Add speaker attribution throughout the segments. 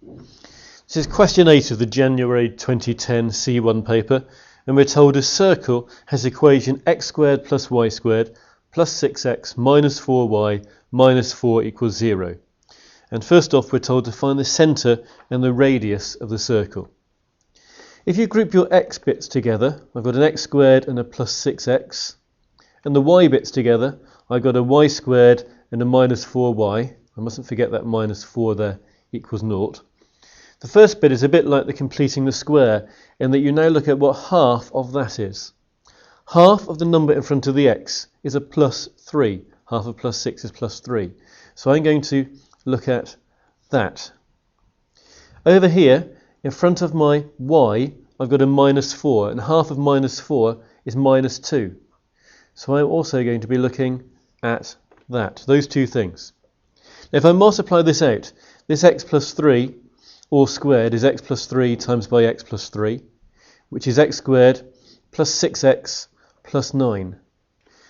Speaker 1: This is question 8 of the January 2010 C1 paper, and we're told a circle has the equation x squared plus y squared plus 6x minus 4y minus 4 equals 0. And first off, we're told to find the centre and the radius of the circle. If you group your x bits together, I've got an x squared and a plus 6x, and the y bits together, I've got a y squared and a minus 4y. I mustn't forget that minus 4 there equals 0. The first bit is a bit like the completing the square, in that you now look at what half of that is. Half of the number in front of the x is a plus 3. Half of plus 6 is plus 3. So I'm going to look at that. Over here, in front of my y, I've got a minus 4, and half of minus 4 is minus 2. So I'm also going to be looking at that, those two things. Now if I multiply this out, this x plus 3 all squared is x plus 3 times by x plus 3, which is x squared plus 6x plus 9.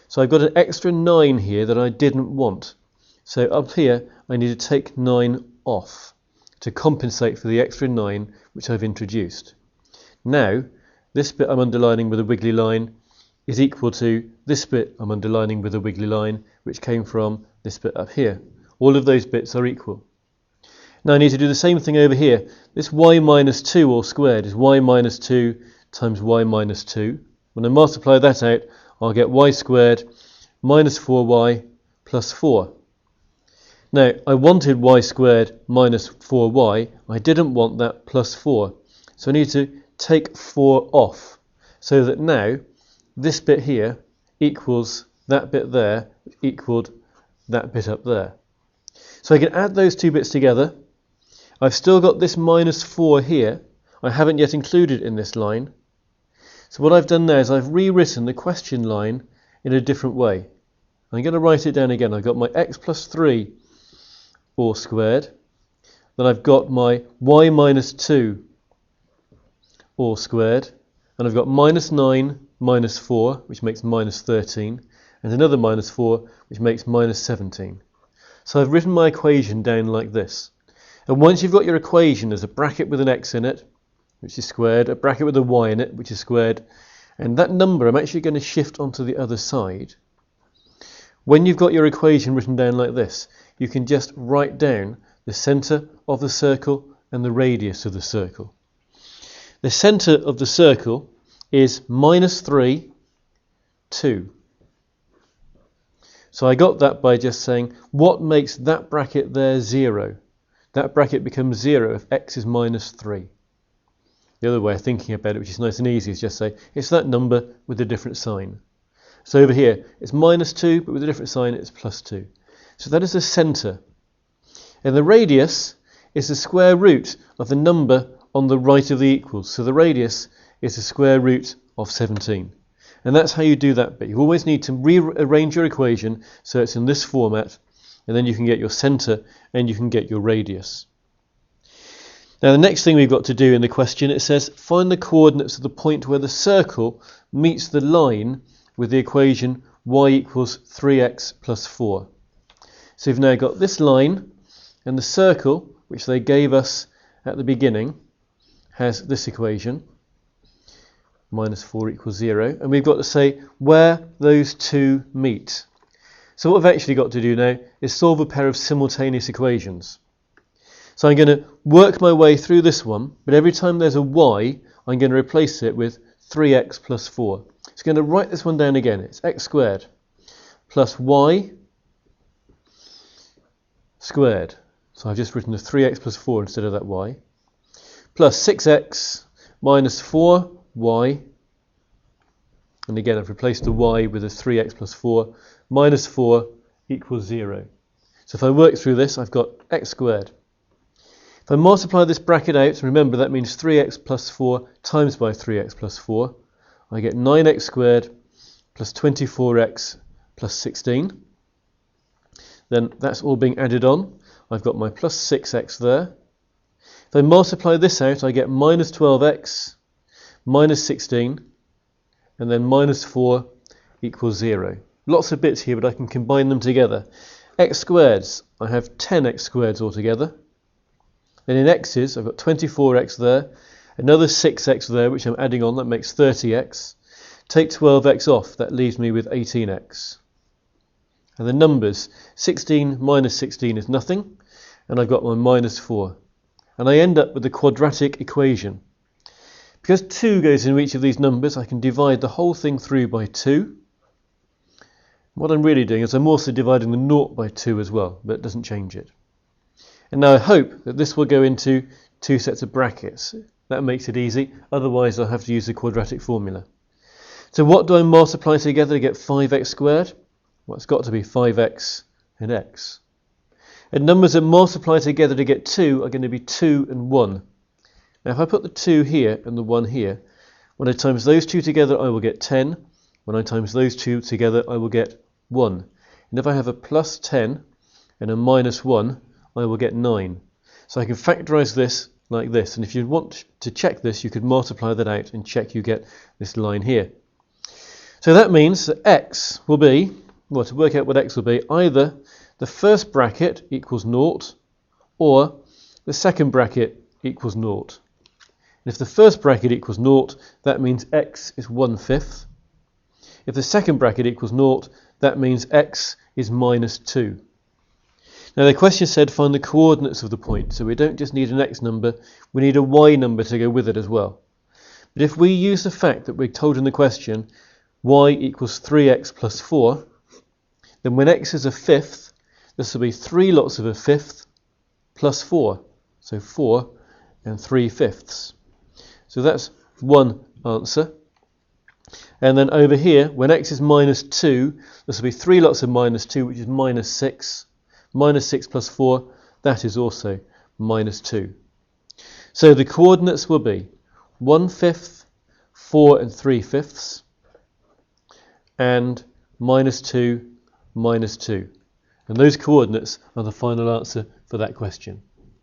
Speaker 1: So I've got an extra 9 here that I didn't want. So up here I need to take 9 off to compensate for the extra 9 which I've introduced. Now this bit I'm underlining with a wiggly line is equal to this bit I'm underlining with a wiggly line, which came from this bit up here. All of those bits are equal. Now I need to do the same thing over here. This y minus 2 all squared is y minus 2 times y minus 2. When I multiply that out, I'll get y squared minus 4y plus 4. Now I wanted y squared minus 4y. I didn't want that plus 4. So I need to take 4 off, so that now this bit here equals that bit there, which equaled that bit up there. So I can add those two bits together. I've still got this minus 4 here. I haven't yet included it in this line. So what I've done now is I've rewritten the question line in a different way. I'm going to write it down again. I've got my x plus 3 all squared. Then I've got my y minus 2 all squared. And I've got minus 9 minus 4, which makes minus 13. And another minus 4, which makes minus 17. So I've written my equation down like this. And once you've got your equation, there's a bracket with an x in it, which is squared, a bracket with a y in it, which is squared, and that number I'm actually going to shift onto the other side. When you've got your equation written down like this, you can just write down the centre of the circle and the radius of the circle. The centre of the circle is minus 3, 2. So I got that by just saying, what makes that bracket there 0? That bracket becomes 0 if x is minus 3. The other way of thinking about it, which is nice and easy, is just say, it's that number with a different sign. So over here, it's minus 2, but with a different sign, it's plus 2. So that is the centre. And the radius is the square root of the number on the right of the equals. So the radius is the square root of 17. And that's how you do that bit. You always need to rearrange your equation so it's in this format, and then you can get your centre and you can get your radius. Now the next thing we've got to do in the question, it says find the coordinates of the point where the circle meets the line with the equation y equals 3x plus 4. So we've now got this line, and the circle, which they gave us at the beginning, has this equation, minus 4 equals 0, and we've got to say where those two meet. So what we've actually got to do now is solve a pair of simultaneous equations. So I'm going to work my way through this one, but every time there's a y, I'm going to replace it with 3x plus 4. So I'm going to write this one down again. It's x squared plus y squared. So I've just written the 3x plus 4 instead of that y. Plus 6x minus 4y. And again, I've replaced the y with a 3x plus 4. Minus 4 equals 0. So if I work through this, I've got x squared. If I multiply this bracket out, remember that means 3x plus 4 times by 3x plus 4, I get 9x squared plus 24x plus 16. Then that's all being added on. I've got my plus 6x there. If I multiply this out, I get minus 12x minus 16, and then minus 4 equals 0. Lots of bits here, but I can combine them together. X squareds, I have 10x squareds altogether. Then in x's, I've got 24x there, another 6x there, which I'm adding on, that makes 30x. Take 12x off, that leaves me with 18x. And the numbers, 16 minus 16 is nothing, and I've got my minus 4. And I end up with the quadratic equation. Because 2 goes in each of these numbers, I can divide the whole thing through by 2. What I'm really doing is I'm also dividing the 0 by 2 as well, but it doesn't change it. And now I hope that this will go into 2 sets of brackets. That makes it easy, otherwise I'll have to use the quadratic formula. So what do I multiply together to get 5x squared? Well, it's got to be 5x and x. And numbers that multiply together to get 2 are going to be 2 and 1. Now if I put the 2 here and the 1 here, when I times those two together I will get 10. When I times those two together I will get 1. And if I have a plus 10 and a minus 1, I will get 9. So I can factorise this like this. And if you want to check this, you could multiply that out and check you get this line here. So that means that x will be, well, to work out what x will be, either the first bracket equals 0 or the second bracket equals 0. And if the first bracket equals 0, that means x is 1/5. If the second bracket equals 0, that means x is minus 2. Now the question said find the coordinates of the point, so we don't just need an x number, we need a y number to go with it as well. But if we use the fact that we're told in the question y equals 3x plus 4, then when x is a fifth, this will be 3 lots of a fifth plus 4. So 4 and 3/5. So that's one answer. And then over here, when x is minus 2, this will be 3 lots of minus 2, which is minus 6. Minus 6 plus 4, that is also minus 2. So the coordinates will be 1/5, 4 and 3/5, and minus 2, minus 2. And those coordinates are the final answer for that question.